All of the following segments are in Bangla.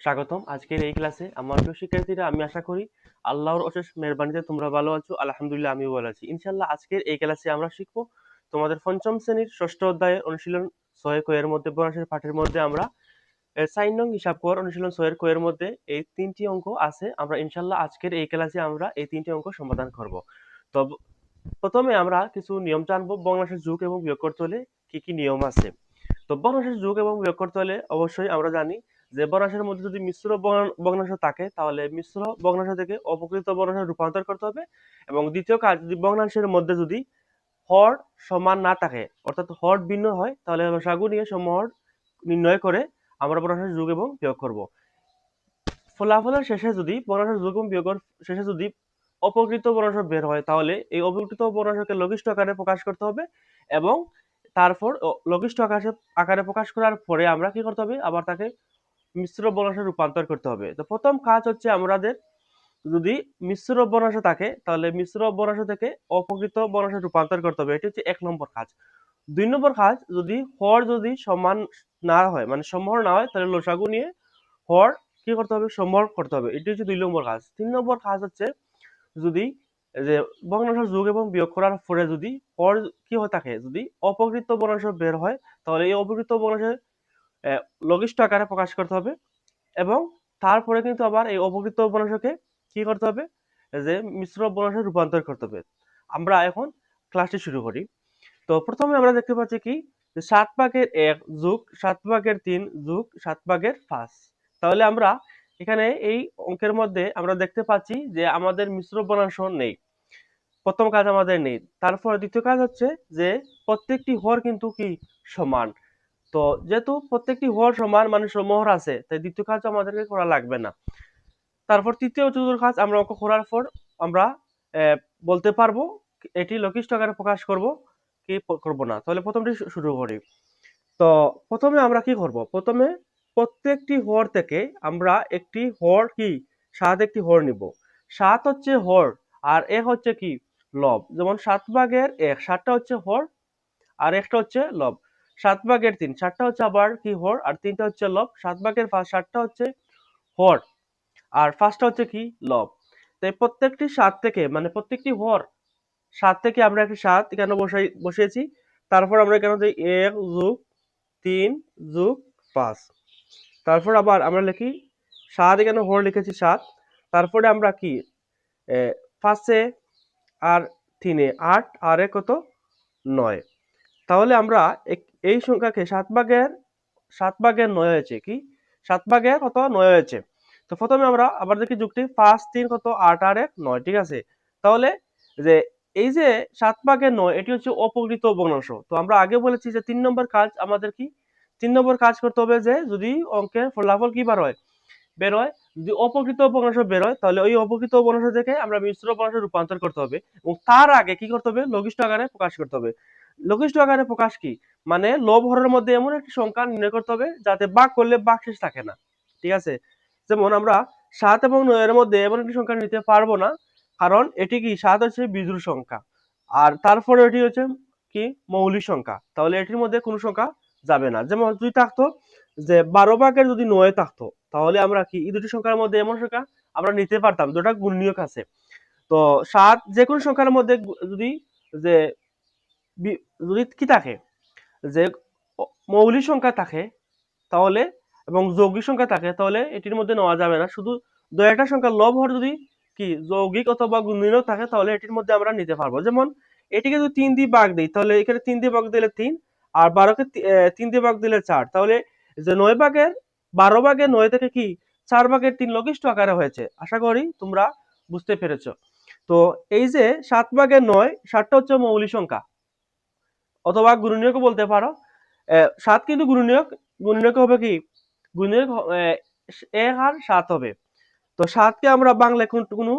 স্বাগতম আজকের এই ক্লাসে। আমার প্রিয় শিক্ষার্থীরা, আমি আশা করি আল্লাহর অশেষ মেহেরবানিতে তোমরা ভালো আছো। আলহামদুলিল্লাহ, আমিও ভালো আছি। ইনশাআল্লাহ আজকের এই ক্লাসে আমরা শিখবো তোমাদের পঞ্চম শ্রেণীর ষষ্ঠ অধ্যায়ের অনুশীলন 6 এর মধ্যে বর্ণাশ্রেণীর পাঠের মধ্যে আমরা 4 নং হিসাব কর অনুশীলন 6 এর মধ্যে এই তিনটি অঙ্ক আছে। আমরা ইনশাআল্লাহ আজকের এই ক্লাসে আমরা এই তিনটি অঙ্ক সমাধান করব। তো প্রথমে আমরা কিছু নিয়ম জানবো। ভগ্নাংশের যোগ এবং বিয়োগ করতে হলে কি কি নিয়ম আছে। তো ভগ্নাংশের যোগ এবং বিয়োগ করতে হলে অবশ্যই আমরা জানি যে ভগ্নাংশের মধ্যে যদি মিশ্র ভগ্নাংশ থাকে তাহলে মিশ্র ভগ্নাংশ থেকে অপকৃত ভগ্নাংশে রূপান্তর করতে হবে। এবং দ্বিতীয় কাজ, যদি ভগ্নাংশের মধ্যে যদি হর সমান না থাকে, অর্থাৎ হর ভিন্ন হয়, তাহলে লসাগু নিয়ে সমহর নির্ণয় করে আমরা ভগ্নাংশের যোগ এবং বিয়োগ করব। ফলাফলের শেষে যদি ভগ্নাংশের যোগ এবং বিয়োগের শেষে যদি অপকৃত ভগ্নাংশ বের হয়, তাহলে এই অপকৃত ভগ্নাংশকে লঘিষ্ঠ আকারে প্রকাশ করতে হবে। এবং তারপর লঘিষ্ঠ আকারে প্রকাশ করার পরে আমরা কি করতে হবে, আবার তাকে মিশ্র ভগ্নাংশে রূপান্তর করতে হবে। তো প্রথম কাজ হচ্ছে আমাদের, যদি মিশ্র ভগ্নাংশ থাকে তাহলে মিশ্র ভগ্নাংশ থেকে অপকৃত ভগ্নাংশে রূপান্তর করতে হবে। এটি হচ্ছে 1 নম্বর কাজ। 2 নম্বর কাজ, যদি হর যদি সমান না হয়, মানে সমহর না হয়, তাহলে লসাগু নিয়ে হর কি করতে হবে, সমহর করতে হবে। এটি হচ্ছে 2 নম্বর কাজ। 3 নম্বর কাজ হচ্ছে, যদি যে ভগ্নাংশ যোগ এবং বিয়োগ করার পরে যদি হর কি হয়ে থাকে, যদি অপকৃত ভগ্নাংশ বের হয়, তাহলে এই অপকৃত ভগ্নাংশের লঘিষ্ঠ আকারে প্রকাশ করতে হবে। এবং তারপরে কিন্তু আবার এই অপকৃত ভগ্নাংশকে কি করতে হবে, যে মিশ্র ভগ্নাংশে রূপান্তর করতে হবে। আমরা এখন ক্লাসটি শুরু করি। তো প্রথমে আমরা দেখতে পাচ্ছি কি, 7/1 যোগ 7/3 যোগ 7/5। তাহলে আমরা এখানে এই অঙ্কের মধ্যে আমরা দেখতে পাচ্ছি যে আমাদের মিশ্র ভগ্নাংশ নেই। প্রথম কাজ আমাদের নেই। তারপর দ্বিতীয় কাজ হচ্ছে যে প্রত্যেকটি হর কিন্তু কি সমান। তো যেহেতু প্রত্যেকটি হর সমান, মানে সমহর আছে, তাই দ্বিতীয় কাজ আমাদেরকে করা লাগবে না। তারপর তৃতীয় চতুর্থ কাজ আমরা অঙ্ক করার পর আমরা বলতে পারবো এটি লঘিষ্ঠ আকারে প্রকাশ করব কি করব না। তাহলে প্রথমটি শুরু করি। তো প্রথমে আমরা কি করব, প্রথমে প্রত্যেকটি হর থেকে আমরা একটি হর কি 7 একটি হর নিব। 7 হচ্ছে হর আর 1 হচ্ছে কি লব। যেমন 7/1 7টা হচ্ছে হর আর একটা হচ্ছে লব। 7/3 7টা হচ্ছে আবার কি হর আর 3টা হচ্ছে লব। 7/5 7টা হচ্ছে হর আর 5টা হচ্ছে কি লব। তাই প্রত্যেকটি 7 থেকে, মানে প্রত্যেকটি হর 7 থেকে আমরা একটি 7 এখানে বসিয়েছি। তারপর আমরা এখানে 1 যোগ 3 যোগ 5। তারপর আবার আমরা লিখি 7, এখানে হর লিখেছি 7। তারপরে আমরা কি 5 আর 3 8 আর 1 কত 9। তাহলে আমরা এই সংখ্যাকে 7/9 হয়েছে কি, 7/9 কত 9 হয়েছে। তো প্রথমে আমরা আবার দেখি যুক্তি, 5 3 কত 8 আর 1 9, ঠিক আছে। তাহলে যে এই যে 7/9 এটি হচ্ছে অপকৃত ভগ্নাংশ। তো আমরা আগে বলেছি যে 3 নম্বর কাজ আমাদের কি, 3 নম্বর কাজ করতে হবে, যে যদি অঙ্কের ফলাফল কি বের হয়, যদি অপকৃত ভগ্নাংশ বের হয়, তাহলে ওই অপকৃত ভগ্নাংশ থেকে আমরা মিশ্র ভগ্নাংশে রূপান্তর করতে হবে। এবং তার আগে কি করতে হবে, লঘিষ্ঠ আকারে প্রকাশ করতে হবে। লঘিষ্ঠ আকারে প্রকাশ কি, মানে লব হরের মধ্যে এমন একটি সংখ্যা নির্ণয় করতে হবে যাতে ভাগ করলে ভাগশেষ থাকে না, ঠিক আছে। যেমন আমরা 7 এবং 9 এর মধ্যে এমন একটি সংখ্যা নিতে পারবো না, কারণ এটি কি 7 হচ্ছে বিজোড় সংখ্যা আর তারপরে এটি হচ্ছে কি মৌলিক সংখ্যা। তাহলে এটির মধ্যে কোনো সংখ্যা যাবে না। যেমন যদি থাকতো যে 12/9 যদি 9 থাকতো, তাহলে আমরা কি এই দুটি সংখ্যার মধ্যে এমন সংখ্যা আমরা নিতে পারতাম যেটা গুণনীয়ক আছে। তো 7 যে কোনো সংখ্যার মধ্যে যদি যে যদি কি থাকে, যে মৌলিক সংখ্যা থাকে তাহলে এবং যৌগিক সংখ্যা থাকে, তাহলে এটির মধ্যে নেওয়া যাবে না। শুধু দু একটা সংখ্যা লব হর যদি কি যৌগিক অথবা গুণনীয়ক থাকে, তাহলে এটির মধ্যে আমরা নিতে পারবো। যেমন এটিকে যদি 3 দিয়ে ভাগ দিই, তাহলে এখানে 3 দিয়ে ভাগ দিলে 3 আর 12কে 3 দিয়ে ভাগ দিলে 4। তাহলে যে 12/9 থেকে কি 4/3 লঘিষ্ঠ আকারে হয়েছে। আশা করি তোমরা বুঝতে পেরেছো। তো এই যে 7/9, 7টা হচ্ছে মৌলিক সংখ্যা অথবা গুণনীয়কও বলতে পারো। 7 কিন্তু গুণনীয়ক, গুণনীয়ক হবে কি, গুণনীয়ক 1 আর 7 হবে। তো 7 কে আমরা বাংলায় কোনো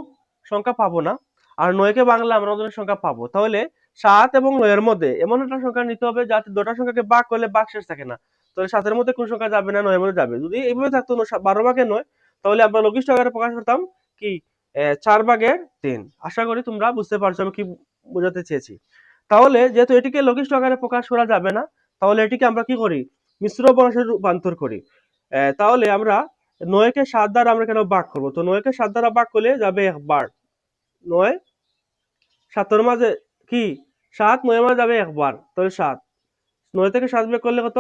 সংখ্যা পাবো না, আর 9 কে বাংলা আমরা ওদের সংখ্যা পাবো। তাহলে 7 এবং 9 এর মধ্যে এমন একটা সংখ্যা নিতে হবে যাতে দুটো সংখ্যাকে ভাগ করলে ভাগশেষ থাকে না। তাহলে 7 এর মধ্যে কোন সংখ্যা যাবে না, 9 এর মধ্যে যাবে। যদি এইভাবে থাকতো 12/9, তাহলে আমরা লঘিষ্ঠ আকারে প্রকাশ করতাম কি 4/3। আশা করি তোমরা বুঝতে পারছো আমি কি বোঝাতে চেয়েছি। তাহলে যেহেতু এটিকে লঘিষ্ঠ আকারে প্রকাশ করা যাবে না, তাহলে এটিকে আমরা কি করি, মিশ্র ভগ্নাংশে রূপান্তর করি। তাহলে আমরা 9 কে 7 দ্বারা আমরা কেন ভাগ করবো, তো 9 কে 7 দ্বারা ভাগ করলে যাবে একবার, 9 7 মাঝে কি 7 9 মাঝে যাবে একবার, তাহলে 7, 9 থেকে 7 বিয়োগ করলে কত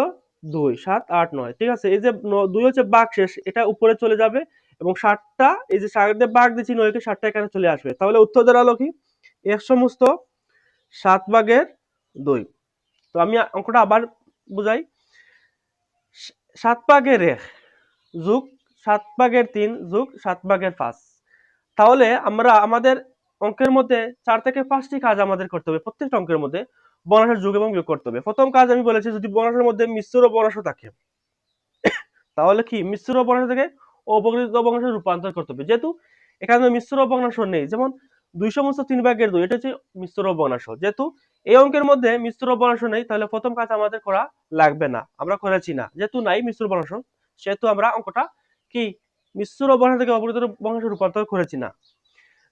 2, 7 8 9, ঠিক আছে। এই যে 2 হচ্ছে ভাগ শেষ, এটা উপরে চলে যাবে এবং 7টা এই যে 7 দিয়ে ভাগ দিচ্ছি 9 কে 7টা এখানে চলে আসবে, তাহলে উত্তর দাঁড়ালো কি 1 সমস্ত 7 ভাগের 2। তো আমি অঙ্কটা আবার বুঝাই, 7 ভাগের 1 যোগ 7 ভাগের 3 যোগ 7 ভাগের 5। তাহলে আমরা আমাদের অঙ্কের মধ্যে 4 থেকে 5টি কাজ আমাদের করতে হবে, প্রত্যেকটা অঙ্কের মধ্যে বর্ণাশ্রয় যোগ এবং বিয়োগ করতে হবে। প্রথম কাজ আমি বলেছি, যদি বর্ণাশ্রয়ের মধ্যে মিশ্র বর্ণাশ্র থাকে তাহলে কি মিশ্র বর্ণাশ্র থেকে অপকৃত বর্ণাশ্রে রূপান্তর করতে হবে। যেহেতু এখানে মিশ্র বর্ণাশ্র নেই, যেমন 2 সমস্ত 3 ভাগের 2 এটা হচ্ছে মিশ্র বর্ণাশ্র, যেহেতু এই অঙ্কের মধ্যে মিশ্র বর্ণাশ্র নেই তাহলে প্রথম কাজ আমাদের করা লাগবে না, আমরা করেছি না, যেহেতু নাই মিশ্র বর্ণাশ্র সেহেতু আমরা অঙ্কটা কি মিশ্র বর্ণাশ্র থেকে অপকৃত বর্ণাশ্রে রূপান্তর করেছি না।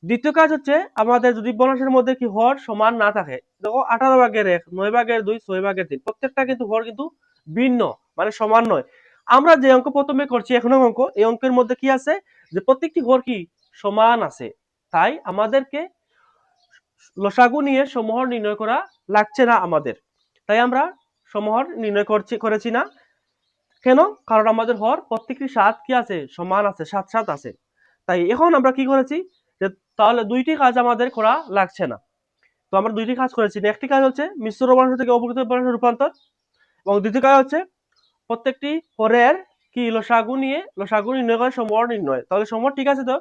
দ্বিতীয় কাজ হচ্ছে, আমাদের যদি বর্ণাশ্রের মধ্যে কি হর সমান না থাকে, দেখো 18 ভাগের 1 9 ভাগের 2 6 ভাগের 3 প্রত্যেকটা কিন্তু হর কিন্তু ভিন্ন, মানে সমান নয়। আমরা যে অঙ্ক প্রথমে করছি এখনো অঙ্ক, এই অঙ্কের মধ্যে কি আছে যে প্রত্যেকটি হর কি সমান আছে, তাই আমাদেরকে লসাগু নিয়ে সমহর নির্ণয় করা লাগছে না আমাদের, তাই আমরা সমহর নির্ণয় করেছি না। কেন, কারণ আমাদের হর প্রত্যেকটি 7 কি আছে সমান আছে, 7 7 আছে। তাই এখন আমরা কি করেছি যে তাহলে দুইটি কাজ আমাদের করা লাগছে না, তো আমরা দুইটি কাজ করেছি। একটি কাজ হচ্ছে মিশ্র বর্ণাশ্র থেকে অপকৃত বর্ণাশ্রে রূপান্তর, এবং দ্বিতীয় কাজ হচ্ছে প্রত্যেকটি হরের কি লসাগু নিয়ে লসাগু নির্ণয় করে সমহর নির্ণয়। তাহলে সমহর ঠিক আছে তো,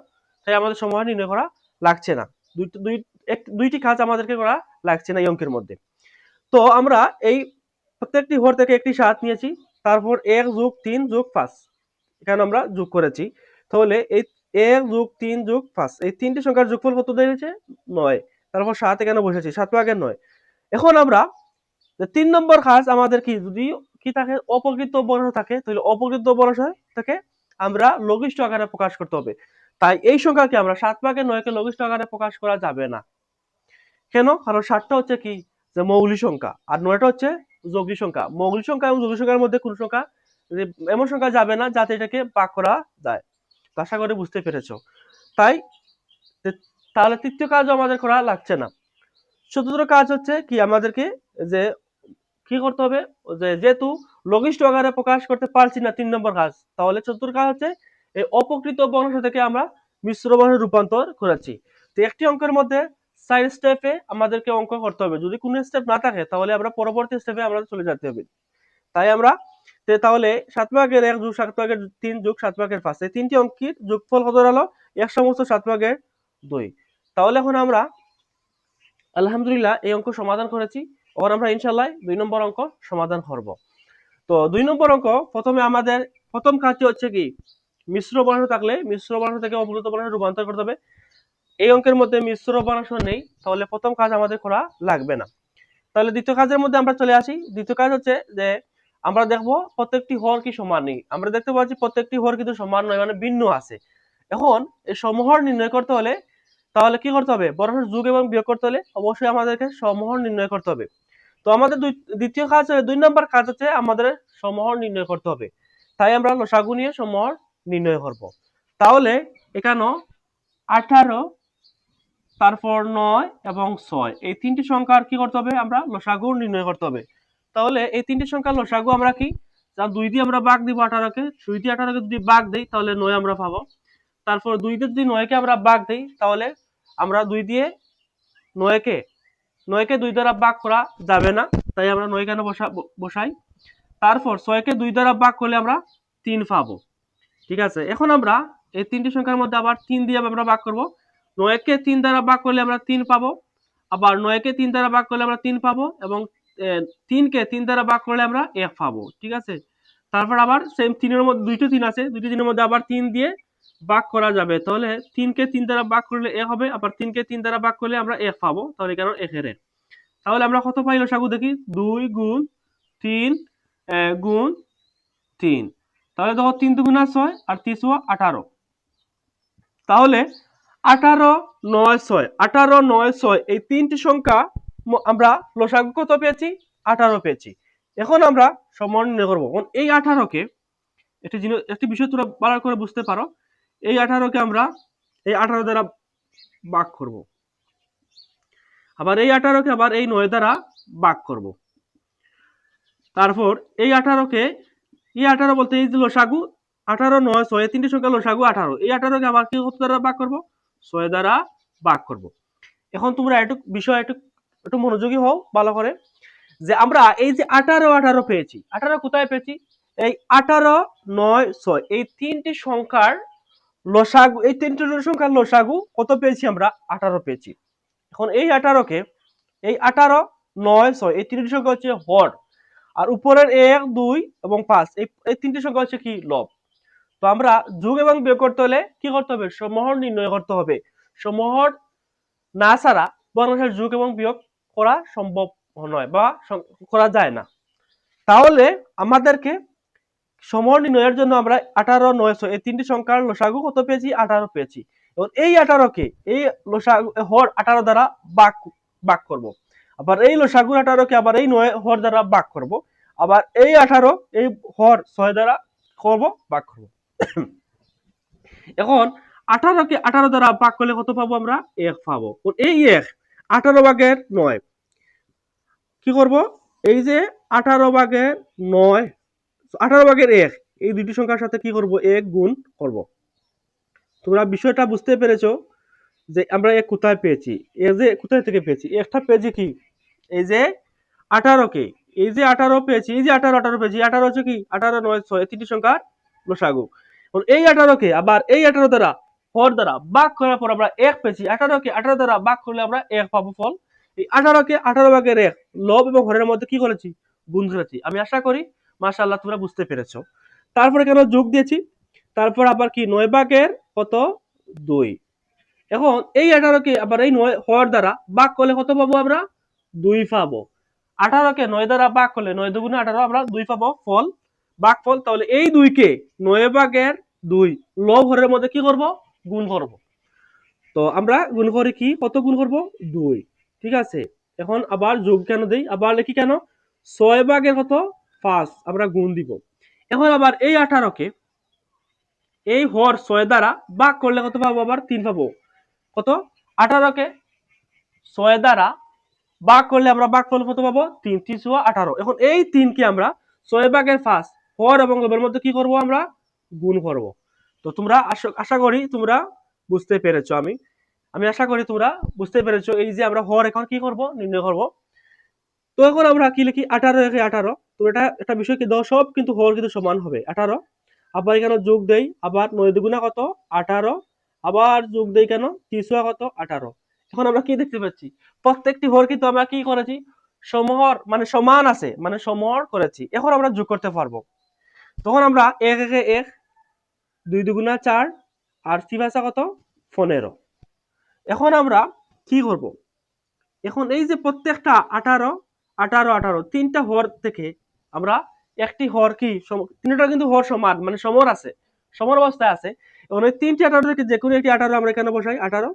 তাই আমাদের সমহর নির্ণয় করা লাগছে না। দুইটি কাজ আমাদেরকে করা লাগছে না এই অঙ্কের মধ্যে। তো আমরা এই প্রত্যেকটি হর থেকে একটি 7 নিয়েছি, তারপর 1 যোগ 3 যোগ 5 এখানে আমরা যোগ করেছি। তাহলে এই 1 যোগ 3 যোগ 5 এই তিনটি সংখ্যার যোগফল কত দাঁড়িয়েছে 9, তারপর 7 এখানে বসেছি 7 ভাগের 9। এখন আমরা 3 নম্বর কাজ আমাদের কি, যদি কি থাকে অপকৃত বর্ণাশ্র থাকে তাহলে অপকৃত বর্ণাশ্র থেকে আমরা লঘিষ্ঠ আকারে প্রকাশ করতে হবে। তাই এই সংখ্যাকে আমরা 7 ভাগের 9 কে লঘিষ্ঠ আকারে প্রকাশ করা যাবে না। কেন, কারণ 7টা হচ্ছে কি যে মৌলিক সংখ্যা আর 9টা হচ্ছে যৌগিক সংখ্যা। মৌলিক সংখ্যা এবং যৌগিক সংখ্যার মধ্যে কোন সংখ্যা এমন সংখ্যা যাবে না যাতে এটাকে ভাগ করা যায়। আশা করি বুঝতে পেরেছো। তাই তাহলে তৃতীয় কাজ আমাদের করা লাগছে না। চতুর্থ কাজ হচ্ছে কি, আমাদেরকে যে কি করতে হবে, যে যেহেতু লঘিষ্ঠ আকারে প্রকাশ করতে পারছি না 3 নম্বর কাজ, তাহলে চতুর্থ কাজ হচ্ছে এই অপকৃত বর্ণাশ্র থেকে আমরা মিশ্র বর্ণে রূপান্তর করেছি। তো একটি অঙ্কের মধ্যে 4 স্টেপে আমাদেরকে অঙ্ক করতে হবে, যদি কোনো স্টেপ না থাকে তাহলে আমরা পরবর্তী স্টেপে আমরা চলে যেতে হবে। তাই আমরা তাহলে 7 ভাগের 1 যোগ 7 ভাগের 3 যোগ 7 ভাগের 5 এই তিনটি অঙ্কের যোগফল কত দাঁড়ালো 1 সমস্ত 7 ভাগের 2। তাহলে এখন আমরা আলহামদুলিল্লাহ এই অঙ্ক সমাধান করেছি। এবার আমরা ইনশাআল্লাহ 2 নম্বর অঙ্ক সমাধান করব। তো 2 নম্বর অঙ্ক, প্রথমে আমাদের প্রথম কাজটি হচ্ছে কি, মিশ্র বর্ণাশ্র থাকলে মিশ্র বর্ণাশ্র থেকে অপকৃত বর্ণাশ্রে রূপান্তর করতে হবে। এই অঙ্কের মধ্যে মিশ্র বর্ণাশ্র নেই, তাহলে প্রথম কাজ আমাদের করা লাগবে না। তাহলে দ্বিতীয় কাজের মধ্যে আমরা চলে আসি। দ্বিতীয় কাজ হচ্ছে যে আমরা দেখবো প্রত্যেকটি হর কি সমান নেই, আমরা দেখতে পাচ্ছি প্রত্যেকটি হর কিন্তু সমান নয়, মানে ভিন্ন আছে। এখন এই সমহর নির্ণয় করতে হলে তাহলে কি করতে হবে, বর্ণাশ্র যোগ এবং বিয়োগ করতে হলে অবশ্যই আমাদেরকে সমহর নির্ণয় করতে হবে। তো আমাদের দ্বিতীয় কাজ 2 নম্বর কাজ হচ্ছে আমাদের সমহর নির্ণয় করতে হবে। তাই আমরা লসাগু নিয়ে সমহর নির্ণয় করব। তাহলে এখানে 18 তারপর 9 এবং 6 এই তিনটি সংখ্যার কি করতে হবে, আমরা লসাগু নির্ণয় করতে হবে। তাহলে এই তিনটি সংখ্যার লসাগু আমরা কি, 2 দিয়ে আমরা ভাগ দিব 18 কে, 2 দিয়ে 18 কে যদি ভাগ দেই তাহলে 9 আমরা পাবো। তারপর 2 দিয়ে যদি 9 কে আমরা ভাগ দেই তাহলে আমরা 2 দিয়ে 9 কে 2 দ্বারা ভাগ করা যাবে না, তাই আমরা 9 কেন বসাই। তারপর 6 কে 2 দ্বারা ভাগ করলে আমরা 3 পাবো। ঠিক আছে, এখন আমরা এই তিনটি সংখ্যার মধ্যে আবার 3 দিয়ে আমরা ভাগ করব। 9 কে 3 দ্বারা ভাগ করলে আমরা 3 পাবো, আবার 9 কে 3 দ্বারা ভাগ করলে আমরা 3 পাবো, এবং 3 কে 3 দ্বারা ভাগ করলে আমরা 1 পাবো। ঠিক আছে, তারপর আবার সেম 3 এর মধ্যে দুইটা 3 আছে, দুইটা 3 এর মধ্যে আবার 3 দিয়ে ভাগ করা যাবে, তাহলে 3 কে 3 দ্বারা ভাগ করলে 1 হবে, আবার 3 কে 3 দ্বারা ভাগ করলে আমরা 1 পাবো, তাহলে এখানে 1 এর। তাহলে আমরা কত পাইলো সাগু দেখি, 2 গুণ 3 গুণ 3, তাহলে দেখো 3 দুগুণা 6 আর 3 18। তাহলে 18 9 6 18 9 6 এই তিনটি সংখ্যা আমরা লসাগু কত পেয়েছি 18 পেয়েছি। এখন আমরা সমহর নির্ণয় করব। এই 18 কে একটি বিষয় তোমরা ভালো করে বুঝতে পারো, এই 18কে আমরা এই 18 দ্বারা ভাগ করব, আবার এই 18কে আবার এই 9 দ্বারা ভাগ করব। তারপর এই 18কে এই 18 বলতে এই যে লসাগু 18 9 6 তিনটি সংখ্যা লসাগু 18, এই 18কে আবার কি কত দ্বারা ভাগ করব, 6 দ্বারা ভাগ করব। এখন তোমরা একটু বিষয় একটু একটু মনোযোগী হও ভালো করে, যে আমরা এই যে 18 পেয়েছি, 18 কোথায় পেয়েছি, এই 18 9 6 এই তিনটি সংখ্যার লসাগু, এই তিনটি সংখ্যার লসাগু কত পেয়েছি আমরা, 18 পেয়েছি। এখন এই 18কে এই 18 9 6 এই তিনটি সংখ্যা হচ্ছে হর, আর উপরের 1 2 এবং 5 এই তিনটি সংখ্যা হচ্ছে কি লব। তো আমরা যোগ এবং বিয়োগ করতে হলে কি করতে হবে, সমহর নির্ণয় করতে হবে। সমহর না ছাড়া বর্গের যোগ এবং বিয়োগ করা সম্ভব নয় বা করা যায় না। তাহলে আমাদেরকে সমহর নির্ণয়ের জন্য আমরা 18 9 6 এই তিনটি সংখ্যার লসাগু কত পেয়েছি, 18 পেয়েছি। এবং এই 18কে এই লসাগু হর 18 দ্বারা ভাগ করব। আবার এই লসাগু 18কে আবার এই 9 হর দ্বারা ভাগ করব। আবার এই 18 এই হর 6 দ্বারা করব, ভাগ করব। এখন 18কে 18 দ্বারা ভাগ করলে কত পাবো আমরা, 1 পাবো। এই 1 18 ভাগের 9 কি করব, এই যে 18 ভাগের 9 18 ভাগের 1 এই দুটি সংখ্যার সাথে কি করব, 1 গুণ করব। তোমরা বিষয়টা বুঝতে পেরেছো যে আমরা 1 কোথায় পেয়েছি, এই যে কোথায় থেকে পেয়েছি, একটা পেয়েছি কি, এই যে 18কে এই যে 18 পেয়েছি, এই যে 18 পেয়েছি, 18 হচ্ছে কি 18 9 6 তিনটি সংখ্যার লসাগু। এই 18কে আবার এই 18 দ্বারা হর দ্বারা ভাগ করার পর আমরা 1 পেয়েছি, 18কে 18 দ্বারা ভাগ করলে আমরা 1 পাবো ফল। এই 18কে 18 ভাগের 1 লব এবং হরের মধ্যে কি করেছি, গুণ করেছি। আমি আশা করি মাশাআল্লাহ তোমরা বুঝতে পেরেছো। তারপরে কেন যোগ দিয়েছি, তারপর আবার কি 9 ভাগের কত 2। এখন এই 18কে আবার এই 9 হর দ্বারা ভাগ করলে কত পাবো আমরা, 2 পাবো। 18কে 9 দ্বারা ভাগ করলে 9 দুগুণে 18 আমরা 2 পাবো ফল, ভাগফল। তাহলে এই 2কে 9 ভাগের 2 লব হরের মধ্যে কি করব, গুণ করব। তো আমরা গুণ করি কি, কত গুণ করব, 2। ঠিক আছে, এখন আবার যোগ কেন দেই, আবার লিখি কেন, 6 ভাগের কত 5 আমরা গুণ দিব। এখন আবার এই 18কে এই হর 6 দ্বারা ভাগ করলে কত পাবো, আবার 3 পাবো। কত, 18কে 6 দ্বারা ভাগ করলে আমরা ভাগফল কত পাবো, 3 3 6 18। এখন এই 3কে আমরা 6 ভাগের 5 হর এবং লবের মধ্যে কি করব, আমরা গুণ করব। তো তোমরা আশা করি তোমরা বুঝতে পেরেছো। আমি আশা করি তোমরা বুঝতে পেরেছো। এই যে আমরা হর এখন কি করব, নির্ণয় করব। তো এখন আমরা কি লিখি, 18 রেখে 18। তো এটা একটা বিষয় কি দাও, সব কিন্তু হর কিন্তু সমান হবে 18। আবার এখানে যোগ দেই, আবার 9 দুগুণা কত 18, আবার যোগ দেই কেন 3 কত 18। এখন আমরা কি দেখতে পাচ্ছি, প্রত্যেকটি হর কিন্তু আমরা কি করেছি, সমহর মানে সমান আছে, মানে সমহর করেছি। এখন আমরা যোগ করতে পারবো। তখন আমরা 1 একে 1, 2 দুগুণা 4, আর 3 কত 15। এখন আমরা কি করব, এখন এই যে প্রত্যেকটা 18 18 18 তিনটা হর থেকে আমরা একটি হর কি, তিনটা কিন্তু হর সমান মানে সমর আছে, সমর অবস্থায় আছে। এবং এই তিনটি 18 থেকে যে কোনো একটি 18 আমরা এখানে বসাই 18।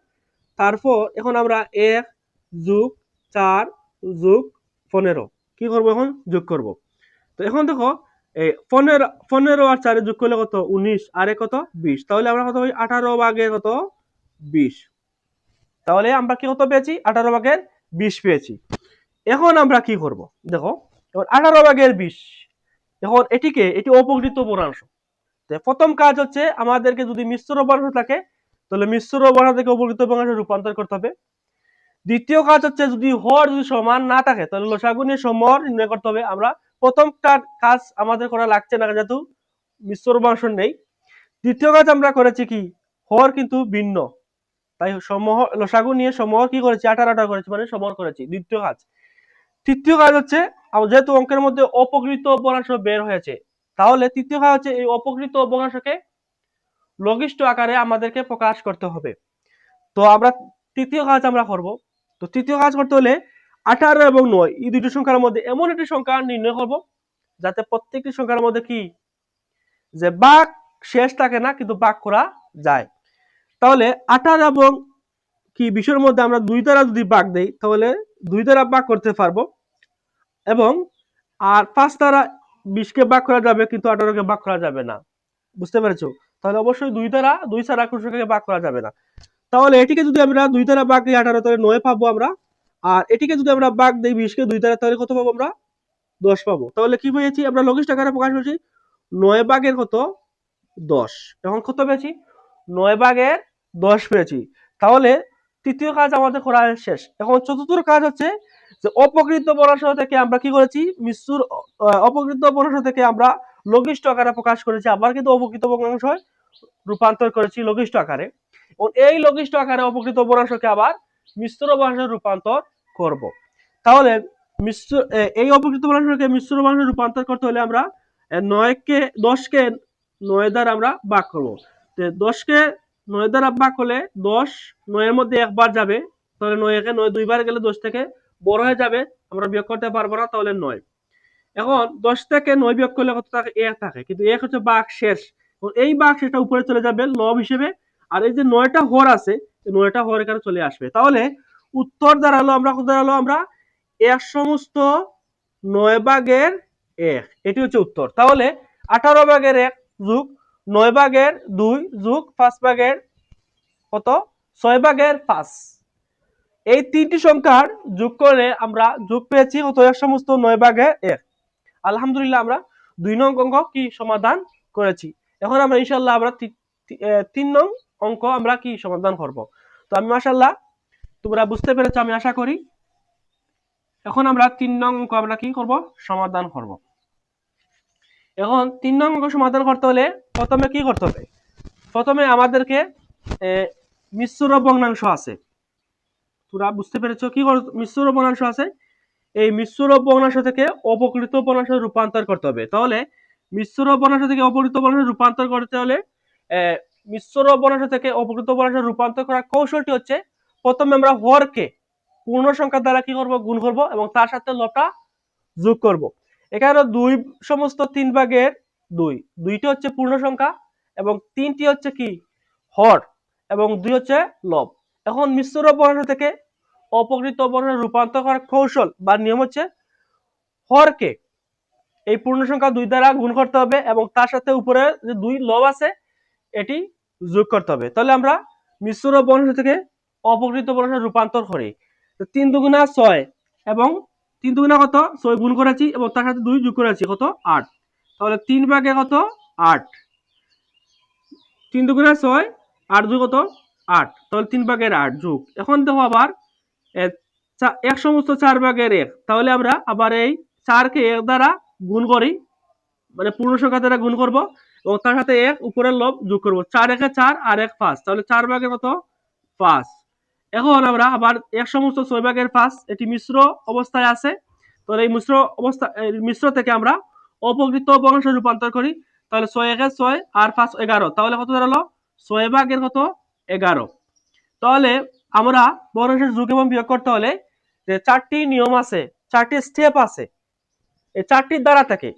তারপর এখন আমরা 1 যোগ 4 যোগ 15 কি করব, এখন যোগ করব। তো এখন দেখো এই 15 আর 4 যোগ করলে কত 19, আর কত 20। তাহলে আমরা কত 18 ভাগের কত 20। তাহলে আমরা কি কত পেয়েছি, 18 ভাগের 20 পেয়েছি। এখন আমরা কি করব, দেখো এখন 18 ভাগের 20, এখন এটি অপকৃত ভগ্নাংশ। প্রথম কাজ হচ্ছে আমাদেরকে যদি মিশ্র ভগ্নাংশ থাকে তাহলে মিশ্র ভগ্নাংশ থেকে অপকৃত ভগ্নাংশে রূপান্তর করতে হবে। দ্বিতীয় কাজ হচ্ছে যদি হর যদি সমান না থাকে তাহলে লসাগু নিয়ে সমহর নির্ণয় করতে হবে। আমরা প্রথমটা কাজ আমাদের করা লাগছে না যেহেতু মিশ্র ভগ্নাংশ নেই। দ্বিতীয় কাজ আমরা করেছি কি, হর কিন্তু ভিন্ন, তাই সমহর লসাগু নিয়ে সমহর কি করেছি 18 করেছি, মানে সমহর করেছি, দ্বিতীয় কাজ। তৃতীয় কাজ হচ্ছে যেহেতু অঙ্কের মধ্যে অপকৃত ভগ্নাংশ বের হয়েছে, তাহলে তৃতীয় কাজ হচ্ছে এই অপকৃত ভগ্নাংশকে লঘিষ্ঠ আকারে আমাদেরকে প্রকাশ করতে হবে। তো আমরা তৃতীয় কাজ আমরা করব। তো তৃতীয় কাজ করতে হলে 18 এবং 9 এই দুটি সংখ্যার মধ্যে এমন একটি সংখ্যা নির্ণয় করব যাতে প্রত্যেকটি সংখ্যার মধ্যে কি, যে ভাগ শেষ থাকে না কিন্তু ভাগ করা যায়। তাহলে 18 এবং কি 20 মধ্যে আমরা 2 দ্বারা যদি ভাগ দেই তাহলে 2 দ্বারা ভাগ করতে পারবো, এবং আর 5 দ্বারা 20কে ভাগ করা যাবে কিন্তু 18কে ভাগ করা যাবে না। বুঝতে পেরেছো? তাহলে অবশ্যই দুই ছাড়া কোনো সংখ্যাকে ভাগ করা যাবে না। তাহলে এটিকে যদি আমরা 2 দ্বারা ভাগ দিই 18, তাহলে 9 পাবো আমরা। আর এটিকে যদি আমরা ভাগ দেই 20 কে 2 দ্বারা, তাহলে কত পাবো আমরা? 10 পাবো। তাহলে কি পেয়েছি আমরা? লঘিষ্ঠ আকারে প্রকাশ করেছি 9 ভাগের কত? 10। এখন কত পেয়েছি? 9 ভাগের 10 পেয়েছি। তাহলে তৃতীয় কাজ আমাদের করা শেষ। এখন চতুর্থ কাজ হচ্ছে যে অপকৃত বর্ণাংশ থেকে আমরা কি করেছি? অপকৃত বর্ণাংশ থেকে আমরা লঘিষ্ঠ আকারে প্রকাশ করেছি, আবার কিন্তু অপকৃত বর্ণাংশ রূপান্তর করেছি লঘিষ্ঠ আকারে। এবং এই লঘিষ্ঠ আকারে অপকৃত বর্ণাংশকে আবার মিশ্র বর্ণাংশে রূপান্তর করব। তাহলে এই অপকৃত বর্ণাংশকে মিশ্র বর্ণাংশে রূপান্তর করতে হলে আমরা 10কে 9 দ্বারা আমরা ভাগ করব। 10কে 9 দ্বারা ভাগ করলে 10 9 এর মধ্যে একবার যাবে, তাহলে 9 9 দুইবার গেলে 10 থেকে বড় হয়ে যাবে, আমরা বিয়োগ করতে পারবো না, তাহলে 9। এখন 10 থেকে 9 বিয়োগ করলে কত থাকে? 1 থাকে, কিন্তু 1 হচ্ছে ভাগ শেষ। এই ভাগ সেটা উপরে চলে যাবে লব হিসেবে, আর এই যে 9টা হর আছে, 9টা হর এখানে চলে আসবে। তাহলে উত্তর দাঁড়ালো আমরা কত দাঁড়ালো? আমরা 1 সমস্ত 9 ভাগের 1, এটি হচ্ছে উত্তর। তাহলে 18 ভাগের 1 যোগ 9 ভাগের 2 যোগ 5 ভাগের কত? 6 ভাগের 5, এই তিনটি সংখ্যার যোগ করে আমরা যোগ পেয়েছি কত? 1 সমস্ত 9 ভাগের 1। আলহামদুলিল্লাহ আমরা 2 নং অঙ্ক কি সমাধান করেছি। এখন আমরা ইনশাআল্লাহ আমরা 3 নং অঙ্ক আমরা কি সমাধান করব। তো আমি মাশাআল্লাহ তোমরা বুঝতে পেরেছো আমি আশা করি। এখন আমরা 3 নং অঙ্ক আমরা কি করব? সমাধান করব। এখন 3 নং অঙ্ক সমাধান করতে হলে প্রথমে কি করতে হবে? প্রথমে আমাদেরকে মিশ্র ভগ্নাংশ আছে, তোমরা বুঝতে পেরেছো কি মিশ্র ভগ্নাংশ আছে? এই মিশ্র ভগ্নাংশ থেকে অপকৃত ভগ্নাংশে রূপান্তর করতে হবে। তাহলে মিশ্র ভগ্নাংশ থেকে অপকৃত ভগ্নাংশে রূপান্তর করতে হলে মিশ্র ভগ্নাংশ থেকে অপকৃত ভগ্নাংশে রূপান্তর করার কৌশলটি হচ্ছে, প্রথমে আমরা হরকে পূর্ণ সংখ্যা দ্বারা কি করব? গুণ করব, এবং তার সাথে লবটা যোগ করব। এখানে 2 সমস্ত 3 ভাগের 2, 2টি হচ্ছে পূর্ণ সংখ্যা এবং 3টি হচ্ছে কি? হর, এবং 2 হচ্ছে লব। এখন মিশ্র ভগ্নাংশ থেকে অপকৃত বর্ণে রূপান্তর করার কৌশল বা নিয়ম হচ্ছে, হরকে এই পূর্ণ সংখ্যা 2 দ্বারা গুণ করতে হবে এবং তার সাথে উপরে যে 2 লব আছে এটি যোগ করতে হবে। তাহলে আমরা মিশ্র বর্ণাংশ থেকে অপকৃত বর্ণে রূপান্তর করি। 3 দুগুণা 6, এবং 3 দুগুণা কত? 6 গুণ করেছি এবং তার সাথে 2 যোগ করেছি, কত? 8। তাহলে 3 ভাগে কত? 8। 3 দুগুণা 6, 8 যোগ কত? 8। তাহলে 3 ভাগের 8 যোগ। এখন দেখো আবার 1 সমস্ত 4 ভাগের 1, তাহলে আমরা আবার এই 4কে 1 দ্বারা গুণ করি, মানে পূর্ণ সংখ্যা দ্বারা গুণ করব এবং তার সাথে 1 উপরের লব যোগ করব। 4 1 4 আর 1 5, তাহলে 4 ভাগে কত? 5। এখন আমরা আবার 1 সমস্ত 6 ভাগের 5, এটি মিশ্র অবস্থায় আছে। তাহলে এই মিশ্র থেকে আমরা অপকৃত ভগ্নাংশে রূপান্তর করি। তাহলে 6 1 6 আর 5 11, তাহলে কত দাঁড়ালো? 6 ভাগের কত? 11। তাহলে আমরা ভগ্নাংশের যোগ এবং বিয়োগ করতে হলে যে 4টি নিয়ম আছে, 4টি স্টেপ আছে, এই 4টির দ্বারা থেকে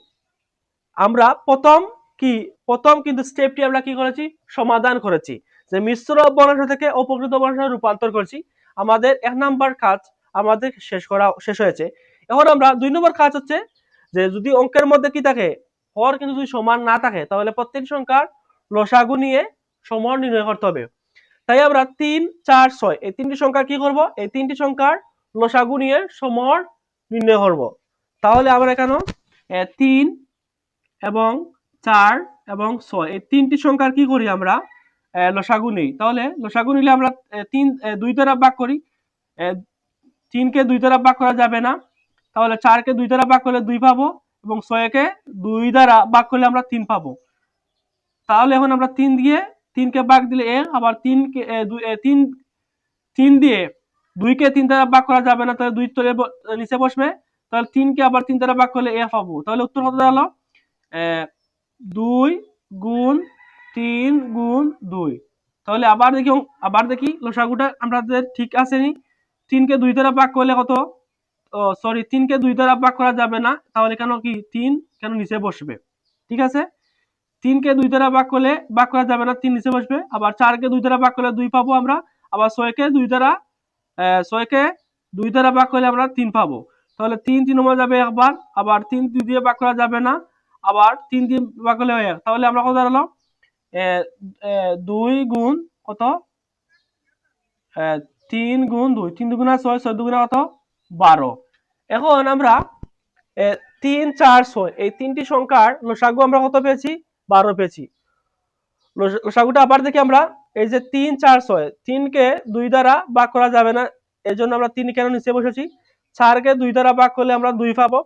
আমরা প্রথম কিন্তু স্টেপটি আমরা কি করেছি? সমাধান করেছি, যে মিশ্র বর্ণাংশ থেকে অপকৃত বর্ণাংশে রূপান্তর করেছি। আমাদের 1 নাম্বার কাজ আমাদের শেষ হয়েছে। এখন আমরা 2 নম্বর কাজ হচ্ছে যে যদি অঙ্কের মধ্যে কি থাকে? হর কিন্তু যদি সমান না থাকে, তাহলে প্রত্যেক সংখ্যার লসাগু নিয়ে সমহর নির্ণয় করতে হবে। তাই আমরা 3 4 6 এই তিনটি সংখ্যা কি করব? এই তিনটি সংখ্যার লসাগু নিয়ে সমহর নির্ণয় করব। তাহলে আমরা এখানে 3 এবং 4 এবং 6 এই তিনটি সংখ্যার কি করি? আমরা লসাগু নেই। তাহলে লসাগু নিলে আমরা 2 দ্বারা ভাগ করি। 3কে 2 দ্বারা ভাগ করা যাবে না, তাহলে 4কে 2 দ্বারা ভাগ করলে 2 পাবো, এবং 6কে 2 দ্বারা ভাগ করলে আমরা 3 পাবো। তাহলে এখন আমরা 3কে ভাগ দিলে 1, আবার 3 দিয়ে 2কে 3 দ্বারা ভাগ করা যাবে না, তাহলে 2 তলে নিচে বসবে। তাহলে 3কে আবার 3 দ্বারা ভাগ করলে 1 পাবো। তাহলে উত্তর কত দাঁড়ালো? 2 গুণ 3 গুণ 2। তাহলে আবার দেখি লসাগুটা আমাদের ঠিক আছে নি? 3কে 2 দ্বারা ভাগ করলে কত? সরি, 3কে 2 দ্বারা ভাগ করা যাবে না, তাহলে কেন কি 3 কেন নিচে বসবে? ঠিক আছে, 3কে 2 দ্বারা ভাগ করা যাবে না, 3 নিচে বসবে। আবার 4কে 2 দ্বারা ভাগ করলে 2 পাবো আমরা। আবার 6কে 2 দ্বারা ভাগ করলে আমরা 3 পাবো। তাহলে 3 3 নম্বর যাবে একবার, আবার 3 2 দিয়ে ভাগ করা যাবে না, আবার 3 দিয়ে ভাগ করলে 1। তাহলে আমরা কত দাঁড়ালো? 2 গুণ কত 3 গুণ 2, 3 দুগুণা 6, 6 দুগুণা কত 12। এখন আমরা 3 4 6 এই তিনটি সংখ্যার লসাগু আমরা কত পেয়েছি 12 পেয়েছি। লসাগুটা আবার দেখি আমরা, এই যে 3 4 6, 3 কে 2 দ্বারা ভাগ করা যাবে না, এজন্য আমরা 3 কেন নিচে বসেছি। 4 কে 2 দ্বারা ভাগ করলে আমরা 2 পাবো,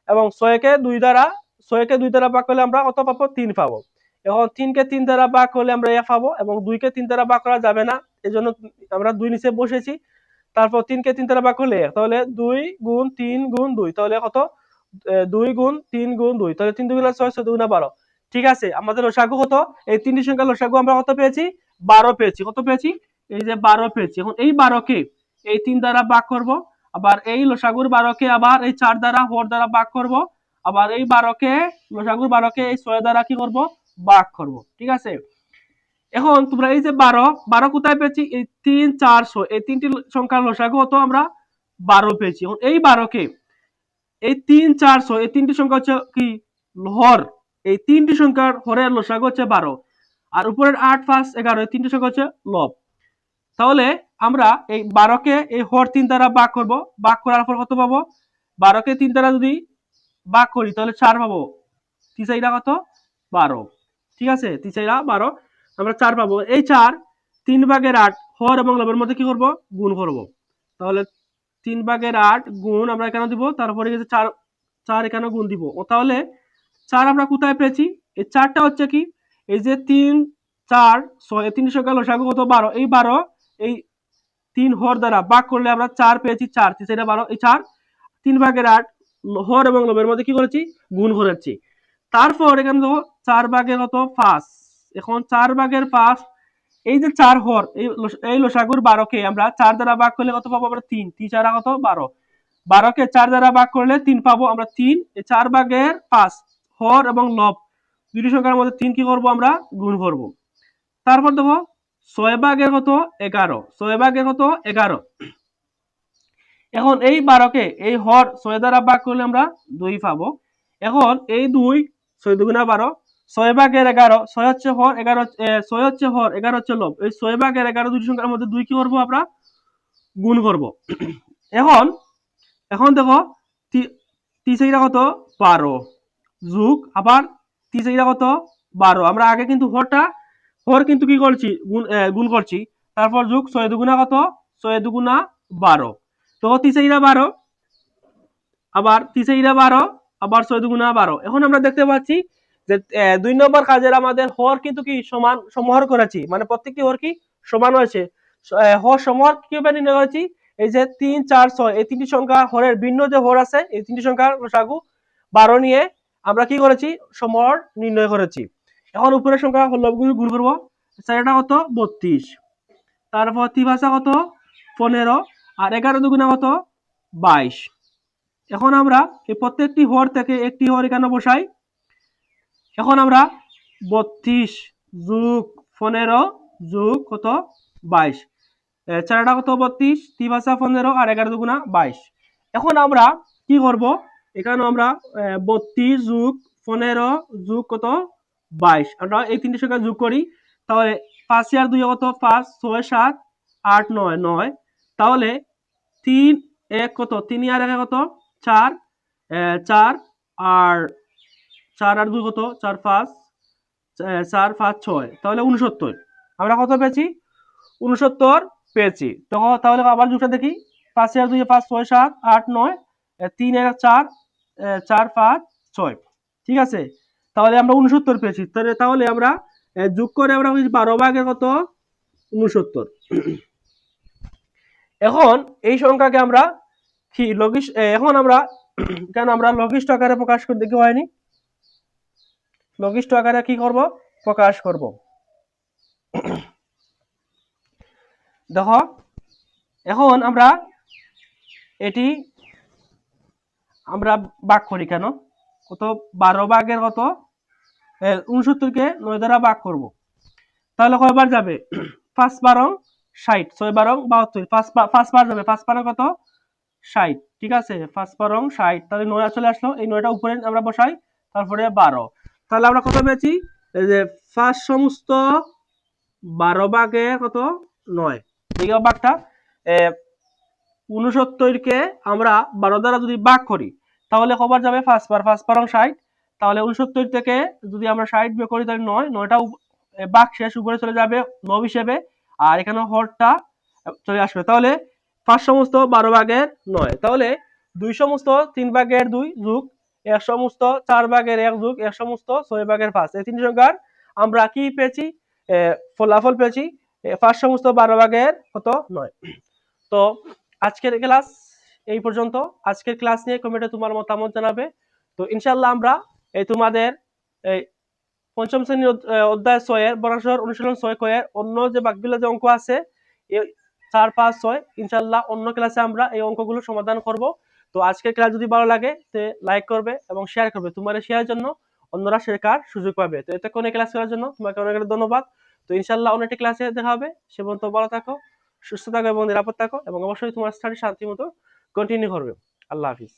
এবং 6 কে 2 দ্বারা ভাগ করলে আমরা কত পাবো 3 পাবো। এখন 3 কে 3 দ্বারা ভাগ করলে আমরা 1 পাবো, এবং 2 কে 3 দ্বারা ভাগ করা যাবে না, এজন্য আমরা 2 নিচে বসেছি। তারপর 3 কে 3 দ্বারা ভাগ করলে 1, তাহলে 2 গুণ 3 গুণ 2, তাহলে কত 2 গুণ 3 গুণ 2, তাহলে 3 দুগুণা 6, 6 দুগুণা 12। ঠিক আছে, আমাদের লসাগু কত, এই তিনটি সংখ্যার লসাগু আমরা কত পেয়েছি 12 পেয়েছি। কত পেয়েছি, এই যে 12 পেয়েছি। এখন এই 12 কে এই 3 দ্বারা ভাগ করব, আবার এই লসাগুর 12 কে আবার এই 4 দ্বারা হর দ্বারা ভাগ করব, আবার এই 12 কে লসাগুর 12 কে এই 6 দ্বারা কি করব ভাগ করব। ঠিক আছে, এখন তোমরা এই যে 12 কোথায় পেয়েছি, এই 3 4 6 এই তিনটি সংখ্যার লসাগু কত আমরা 12 পেয়েছি। এখন এই 12 কে এই 3 4 6 এই তিনটি সংখ্যা হচ্ছে কি হর, এই তিনটি সংখ্যার হরের লসাগু হচ্ছে 12, আর উপরের 8 5 11 এই তিনটি সংখ্যা হচ্ছে লব। তাহলে আমরা এই 12 কে এই হর 3 দ্বারা ভাগ করব, ভাগ করার পর কত পাবো, 12 কে 3 দ্বারা যদি ভাগ করি তাহলে 4 পাবো, 3 কত 12। ঠিক আছে, 3 12 আমরা 4 পাবো। এই 4 3 ভাগের 8 হর এবং লবের মধ্যে কি করব গুণ করব, তাহলে 3 ভাগের 8 গুণ আমরা এখানে দিব, তারপরে গেছে 4 4 এখানে গুণ দিব। ও তাহলে 4 আমরা কোথায় পেয়েছি, এই 4টা হচ্ছে কি, এই যে 3 4 6 এই তিনটি সংখ্যা লসাগু কত 12, এই 12 এই 3 হর দ্বারা ভাগ করলে আমরা 4 পেয়েছি, 4 3 12, এই 4 3 ভাগের 8 হর এবং লবের মধ্যে কি করেছি গুণ করেছি। তারপর এখানে দেখো 4 ভাগের কত 5, এখন 4 ভাগের 5 এই যে 4 হর এই লসাগুর 12 কে আমরা 4 দ্বারা ভাগ করলে কত পাবো আমরা 3, 3 4 কত 12, 12 কে 4 দ্বারা ভাগ করলে 3 পাবো আমরা 3, এই 4 ভাগের 5 হর এবং লব দুটি সংখ্যার মধ্যে 3 কি করব আমরা গুণ করব। তারপর দেখো 6 ভাগের কত 11, 6 ভাগের কত 11, এখন এই 12 কে এই হর 6 দ্বারা ভাগ করলে আমরা 2 পাবো। এখন এই 2 6 দুগুণা 12, 6 ভাগের 11, 6 হচ্ছে হর 11, 6 হচ্ছে হর 11 হচ্ছে লব, এই 6 ভাগের 11 দুটি সংখ্যার মধ্যে 2 কি করব আমরা গুণ করব। এখন এখন দেখো 3 কত 12 যোগ আবার 3 কত 12, আমরা আগে কিন্তু হর কিন্তু কি করছি গুণ করছি, তারপর যোগ 6 দুগুণা কত 6 দুগুণা 12, তো 3 12 আবার 3 12 আবার 6 দুগুণা 12। এখন আমরা দেখতে পাচ্ছি যে 2 নম্বর কাজের আমাদের হর কিন্তু কি সমান সমহর করেছি, মানে প্রত্যেকটি হর কি সমান হয়েছে। হর সমহর কিভাবে নির্ণয় করেছি, এই যে 3 4 6 এই তিনটি সংখ্যা হরের ভিন্ন যে হর আছে এই তিনটি সংখ্যার লসাগু 12 নিয়ে আমরা কি করেছি সমহর নির্ণয় করেছি। এখন উপরের সংখ্যা লবগুলো গুণ করব, 4টা কত 32, তারপর 3 কত 15, আর 11 দুগুণা কত 22। এখন আমরা এই প্রত্যেকটি হর থেকে একটি হর এখানে বসাই। এখন আমরা 32 যোগ 15 যোগ কত 22, 4টা কত 32, 3 15 আর 11 দুগুণা 22। এখন আমরা কি করব, এখানে আমরা 32 যোগ 15 যোগ কত 22, আমরা এই তিনটি সংখ্যা যোগ করি, তাহলে 5 আর 2 কত 5, 6 7 8 9 9, তাহলে 3 1 কত 3 আর 1 কত 4, 4 আর 4 আর 2 কত 4 5, 4 5 6, তাহলে 69। আমরা কত পেয়েছি 69 পেয়েছি। তাহলে আবার যোগটা দেখি, 5 আর 2 5 6 7 8 9, 3 আর 4 4 5 6। ঠিক আছে, তাহলে আমরা 69 পেয়েছি। তাহলে আমরা যোগ করে আমরা 12 ভাগের কত 69। এখন এই সংখ্যাকে আমরা কি এখন আমরা কেন আমরা লঘিষ্ঠ আকারে প্রকাশ করতে কি হয়নি, লঘিষ্ঠ আকারে কি করব প্রকাশ করব। দেখো এখন আমরা এটি আমরা ভাগ করি কেন, কত 12 ভাগের কত 69 কে 9 দ্বারা ভাগ করব, তাহলে কয়বার যাবে 5 12 60, 6 12 72, 5 বার যাবে, 5 12 কত 60। ঠিক আছে, 5 12 60, তাহলে 9 চলে আসলো, এই 9টা উপরে আমরা বসাই, তারপরে 12, তাহলে আমরা কত পেয়েছি এই যে 5 সমস্ত 12 ভাগে কত 9 এই ভাগটা 69 কে আমরা 12 দ্বারা যদি ভাগ করি তাহলে কবার যাবে 5 বার 60 তাহলে 69 থেকে যদি আমরা 60 বিয়োগ করি তাহলে 9টা ভাগ শেষ উপরে চলে যাবে 9 হিসেবে আর এখানে হরটা চলে আসবে তাহলে 5 সমস্ত 12 ভাগের 9 তাহলে 2 সমস্ত 3 ভাগের 2 যোগ 1 সমস্ত 4 ভাগের 1 যোগ 1 সমস্ত 6 ভাগের 5 এই তিন সংখ্যার আমরা কি পেয়েছি ফলাফল পেয়েছি 5 সমস্ত 12 ভাগের কত 9। তো আজকের ক্লাস এই পর্যন্ত। আজকের ক্লাস নিয়ে কমেন্টে তোমার মতামত জানাবে। তো ইনশাআল্লাহ আমরা এই তোমাদের এই পঞ্চম শ্রেণীর অধ্যায় 6 এর বর্ণসর অনুশীলন 6 কয়ের অন্য যে বাকিগুলো যে অঙ্ক আছে এই 4 5 6 ইনশাআল্লাহ অন্য ক্লাসে আমরা এই অঙ্কগুলো সমাধান করব। তো আজকের ক্লাস যদি ভালো লাগে তে লাইক করবে এবং শেয়ার করবে, তোমার এই শেয়ারের জন্য অন্যরা শেখার সুযোগ পাবে। তো এতক্ষণ এই ক্লাস করার জন্য তোমাকে অনেক অনেক ধন্যবাদ। তো ইনশাআল্লাহ অন্য একটি ক্লাসে দেখা হবে। সে পর্যন্ত ভালো থাকো, সুস্থ থাকো এবং নিরাপদ থাকো এবং অবশ্যই তোমার স্টাডি শান্তি মতো কন্টিনিউ করবে। আল্লাহ হাফিজ।